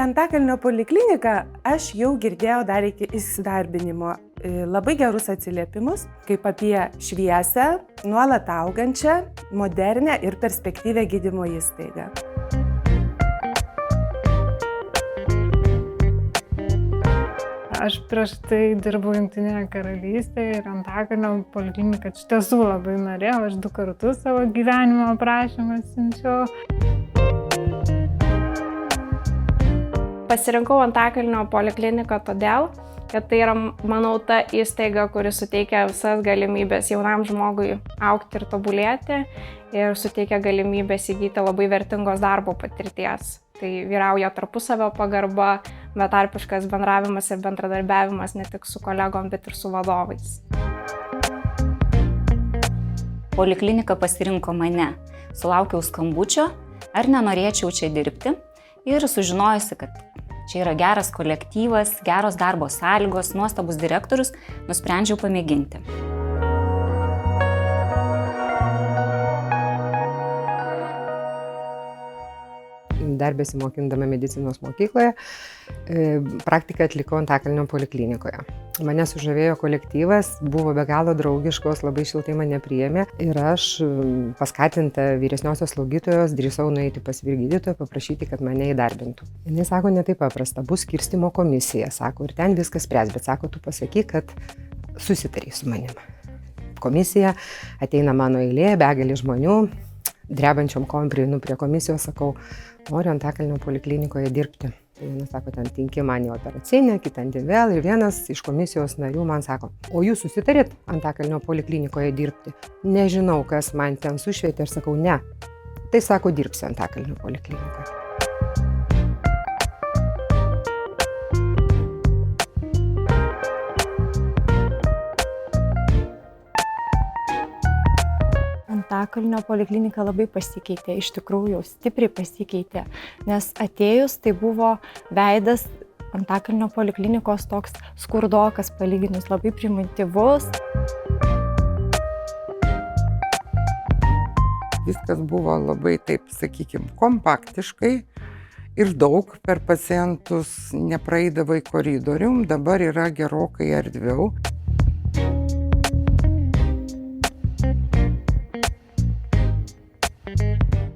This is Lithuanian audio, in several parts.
Antakalnio polikliniką aš jau girdėjau dar iki įsidarbinimo labai gerus atsiliepimus, kaip apie šviesią, nuolat augančią, modernę ir perspektyvią gydymo įstaigą. Aš prieš tai dirbau Jungtinėje karalystėje ir Antakalnio polikliniką iš tiesų labai norėjau. Aš 2 kartus savo gyvenimo aprašymą siunčiau. Pasirinkau Antakalnio polikliniką todėl, kad tai yra, manau, ta įstaiga, kuri suteikia visas galimybės jaunam žmogui augti ir tobulėti ir suteikia galimybės įgyti labai vertingos darbo patirties. Tai vyrauja tarpusavio pagarba, betarpiškas bendravimas ir bendradarbiavimas ne tik su kolegom, bet ir su vadovais. Poliklinika pasirinko mane. Sulaukiau skambučio, ar nenorėčiau čia dirbti ir sužinojusi, kad čia yra geras kolektyvas, geros darbo sąlygos, nuostabus direktorius, nusprendžiau pamėginti. Dar besimokindama medicinos mokykloje, praktiką atlikau Antakalnio poliklinikoje. Mane sužavėjo kolektyvas, buvo be galo draugiškos, labai šiltai mane priėmė ir aš, paskatinta vyresniosios slaugytojos, drįsau nueiti pas vyrgydytoją, paprašyti, kad mane įdarbintų. Jis sako, ne taip paprasta, bus skirstymo komisija, sako, ir ten viskas spręs, bet sako, tu pasakyk, kad susitari su manim. Komisija, ateina mano eilė, begalė žmonių, drebančiom kojom prieinu prie komisijos, sakau, noriu Antakalnio poliklinikoje dirbti. Vienas sako, ten tinki man į operacinę, kitą vėl ir vienas iš komisijos narių man sako, o jūs susitarėt Antakalnio poliklinikoje dirbti? Nežinau, kas man ten sušvietė ir sakau, ne. Tai sako, dirbsi Antakalnio poliklinikoje. Antakalnio poliklinika labai pasikeitė, iš tikrųjų stipriai pasikeitė, nes atėjus tai buvo veidas Antakalnio poliklinikos toks skurdokas palyginus, labai primityvus. Viskas buvo labai, taip sakykime, kompaktiškai ir daug per pacientus nepraeidavo į koridorium, dabar yra gerokai erdviau.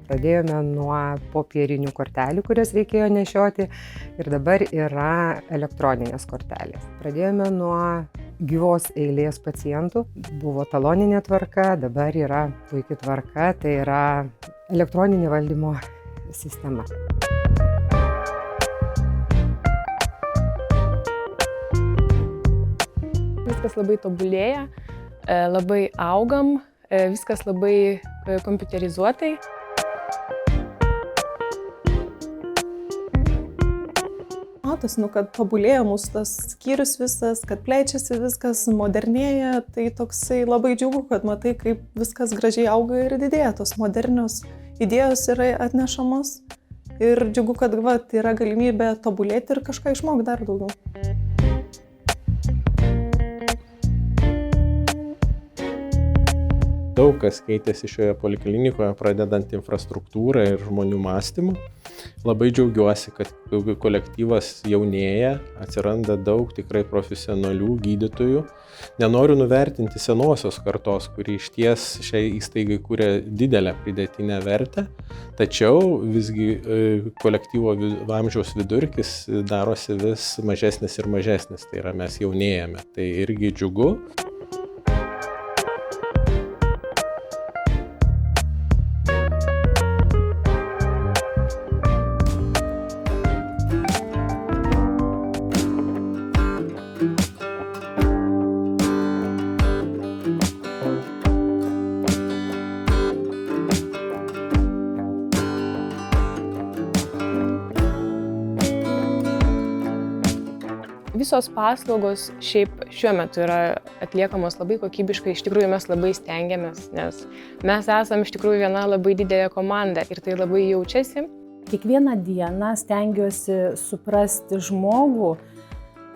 Pradėjome nuo popierinių kortelių, kurias reikėjo nešioti ir dabar yra elektroninės kortelės. Pradėjome nuo gyvos eilės pacientų, buvo taloninė tvarka, dabar yra puikia tvarka, tai yra elektroninė valdymo sistema. Viskas labai tobulėja, labai augam, viskas labai kompiuterizuotai. Matos, kad tobulėja mūsų tas skyrius visas, kad plečiasi viskas, modernėja, tai toksai labai džiugu, kad matai, kaip viskas gražiai auga ir didėja, tos modernios idėjos yra atnešamos ir džiugu, kad yra galimybė tobulėti ir kažką išmokti dar daugiau. Daug kas keitėsi šioje poliklinikoje, pradedant infrastruktūrą ir žmonių mąstymu. Labai džiaugiuosi, kad kolektyvas jaunėja, atsiranda daug tikrai profesionalių gydytojų. Nenoriu nuvertinti senosios kartos, kuri išties šiai įstaigai kūrė didelę pridėtinę vertę, tačiau visgi kolektyvo amžiaus vidurkis darosi vis mažesnis ir mažesnis, tai yra mes jaunėjame, tai irgi džiugu. Visos paslaugos šiaip šiuo metu yra atliekamos labai kokybiškai, iš tikrųjų mes labai stengiamės, nes mes esame iš tikrųjų viena labai didelė komanda ir tai labai jaučiasi. Kiekvieną dieną stengiuosi suprasti žmogų,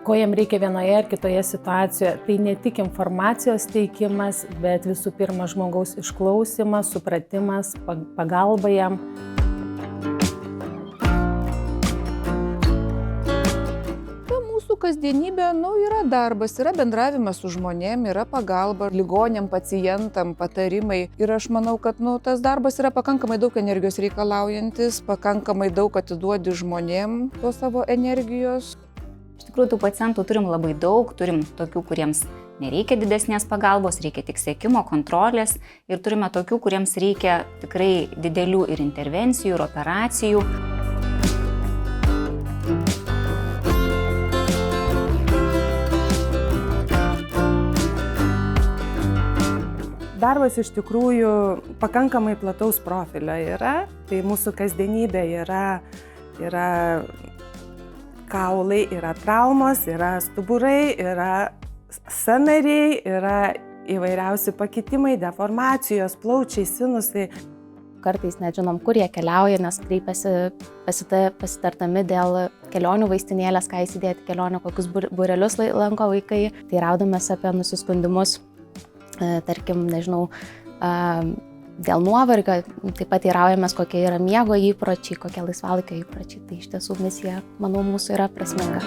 ko jam reikia vienoje ar kitoje situacijoje. Tai ne tik informacijos teikimas, bet visų pirma žmogaus išklausimas, supratimas, pagalba jam. kasdienybė, yra darbas, yra bendravimas su žmonėm, yra pagalba ligoniam, pacientam, patarimai. Ir aš manau, kad tas darbas yra pakankamai daug energijos reikalaujantis, pakankamai daug atiduodi žmonėm to savo energijos. Iš tikrųjų, tų pacientų turim labai daug, turim tokių, kuriems nereikia didesnės pagalbos, reikia tik sekimo, kontrolės ir turime tokių, kuriems reikia tikrai didelių ir intervencijų, ir operacijų. Darbas iš tikrųjų pakankamai plataus profilio yra, tai mūsų kasdienybė yra kaulai, yra traumos, yra stuburai, yra sąnariai, yra įvairiausi pakitimai, deformacijos, plaučiai, sinusai. Kartais nežinom, kur jie keliauja, nes kreipiasi pasitartami dėl kelionių vaistinėlės, ką įsidėti kelionę, kokius būrelius lanko vaikai. Tai raudomės apie nusiskundimus, tarkim, dėl nuovargio, taip pat įraujamės, kokie yra miego įpročiai, kokie laisvalaikio įpročiai. Tai iš tiesų misija, manau, mūsų yra prasminga.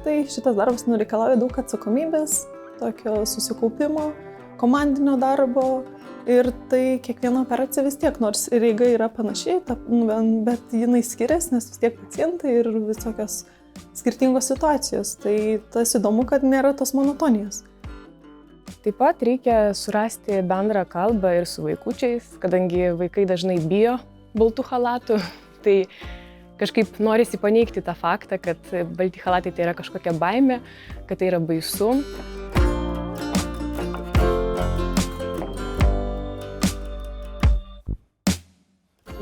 Tai šitas darbas reikalauja daug atsakomybės, tokio susikaupimo, komandinio darbo. Ir tai kiekviena operacija vis tiek, nors ir eiga yra panašiai, bet jinai skiriasi, nes vis tiek pacientai ir visokios skirtingos situacijos. Tai tas įdomu, kad nėra tos monotonijos. Taip pat reikia surasti bendrą kalbą ir su vaikučiais, kadangi vaikai dažnai bijo baltų chalatų. Tai kažkaip norisi paneigti tą faktą, kad balti chalatai tai yra kažkokia baimė, kad tai yra baisu.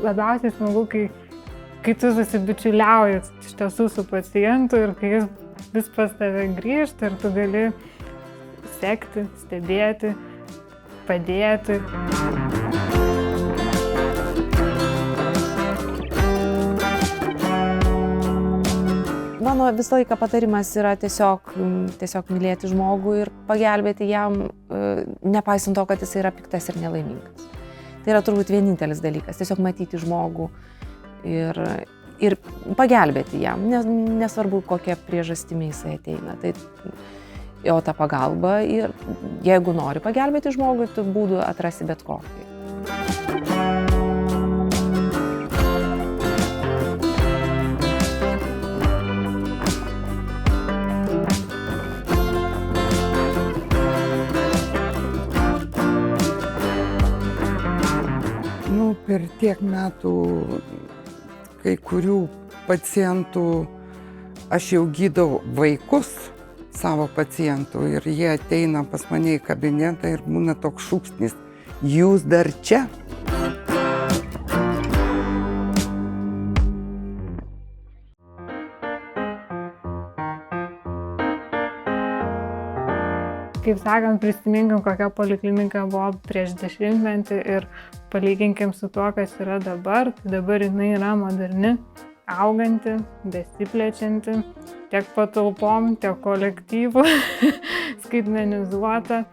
Labiausiai smagu, kai tu susibičiuliauji iš tiesų su pacientu ir kai jis vis pas tave grįžta ir tu gali sekti, stebėti, padėti. Mano visą laiką patarimas yra tiesiog mylėti žmogų ir pagelbėti jam, nepaisant to, kad jis yra piktas ir nelaimingas. Tai yra turbūt vienintelis dalykas, tiesiog matyti žmogų ir pagelbėti jam, nesvarbu, kokia priežastimi jisai ateina. O ta pagalba, ir jeigu nori pagelbėti žmogui, tu būdų atrasi bet kokį. Per tiek metų kai kurių pacientų aš jau gydau vaikus savo pacientų ir jie ateina pas mane į kabinetą ir būna toks šūksnis: jūs dar čia? Kaip sakant, prisiminkim, kokia poliklinika buvo prieš 10 metų ir palyginkim su tuo, kas yra dabar. Tai dabar jinai yra moderni, auganti, besiplečianti, tiek patalpom, tiek kolektyvų, skaitmenizuota.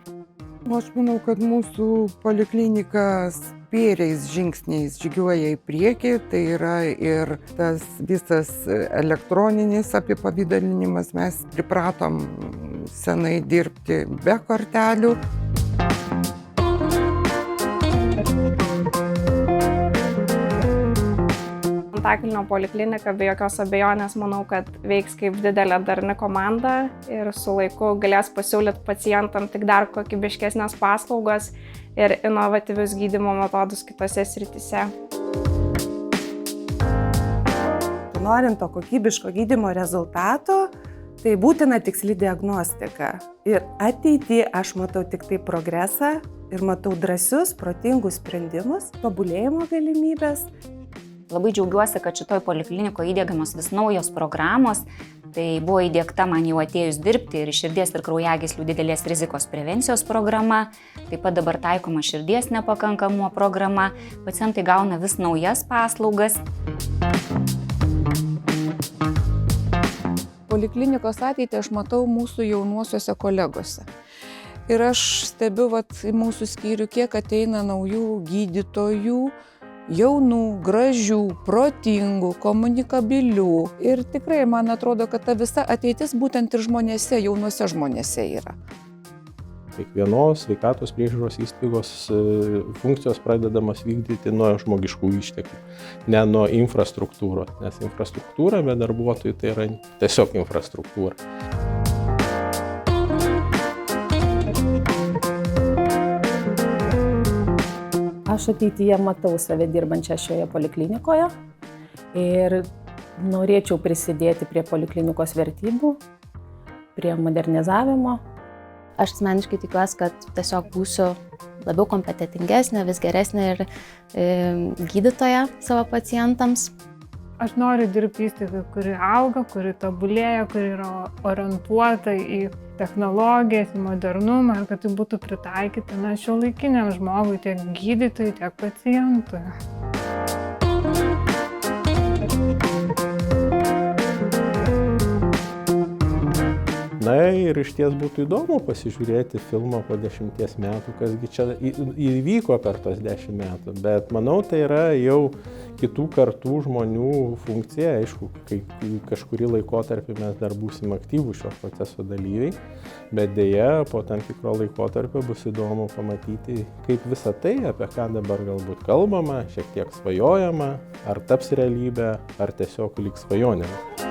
Aš manau, kad mūsų poliklinika spėriais žingsniais žygiuoja į priekį. Tai yra ir tas visas elektroninis apipavidalinimas. Mes pripratom senai dirbti be kortelių. Antakalnio poliklinika be jokios abejonės, manau, kad veiks kaip didelė darni komanda ir su laiku galės pasiūlyti pacientam tik dar kokybiškesnės paslaugos ir inovatyvius gydymo metodus kitose srityse. Norint to kokybiško gydymo rezultato, tai būtina tiksli diagnostika. Ir ateityje aš matau tik tai progresą ir matau drąsius, protingus sprendimus, tobulėjimo galimybės. Labai džiaugiuosi, kad šitoj poliklinikoje įdiegiamos vis naujos programos. Tai buvo įdiegta man jau atėjus dirbti ir širdies ir kraujagyslių didelės rizikos prevencijos programa. Taip pat dabar taikoma širdies nepakankamumo programa. Pacientai gauna vis naujas paslaugas. Poliklinikos ateitį aš matau mūsų jaunuosiuose kolegose. Ir aš stebiu į mūsų skyrių, kiek ateina naujų gydytojų, jaunų, gražių, protingų, komunikabilių. Ir tikrai man atrodo, kad ta visa ateitis būtent ir žmonėse, jaunuose žmonėse yra. Kiekvienos sveikatos priežiūros įstaigos funkcijos pradedamas vykdyti nuo žmogiškų išteklių, ne nuo infrastruktūros, nes infrastruktūra be darbuotojų tai yra tiesiog infrastruktūra. Aš ateityje matau save dirbančią šioje poliklinikoje ir norėčiau prisidėti prie poliklinikos vertybių, prie modernizavimo. Aš asmeniškai tikiuosi, kad tiesiog būsiu labiau kompetentingesnė, vis geresnė ir gydytoja savo pacientams. Aš noriu dirbti įstaigai, kuri auga, kuri tobulėja, kuri yra orientuota į technologijas, į modernumą ir kad tai būtų pritaikyta šiuolaikiniam žmogui, tiek gydytojui, tiek pacientui. Na ir iš ties būtų įdomu pasižiūrėti filmą po 10 metų, kasgi čia įvyko per tos 10 metų, bet manau tai yra jau kitų kartų žmonių funkcija, aišku, kai kažkurį laikotarpį mes dar būsim aktyvų šio proceso dalyviai, bet dėja po tam tikro laikotarpio bus įdomu pamatyti, kaip visa tai, apie ką dabar galbūt kalbama, šiek tiek svajojama, ar taps realybė, ar tiesiog liks svajonėmis.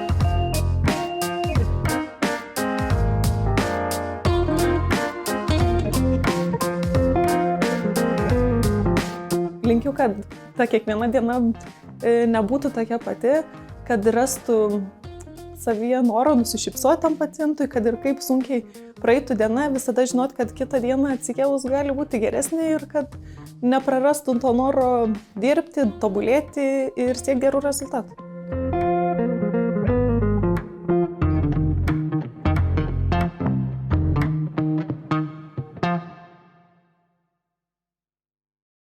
Linkiu, kad ta kiekviena diena nebūtų tokia pati, kad rastų savyje noro nusišypsoti tam pacientui, kad ir kaip sunkiai praeitų diena, visada žinot, kad kitą dieną atsikėlus gali būti geresnė ir kad neprarastų to noro dirbti, tobulėti ir siekti gerų rezultatų.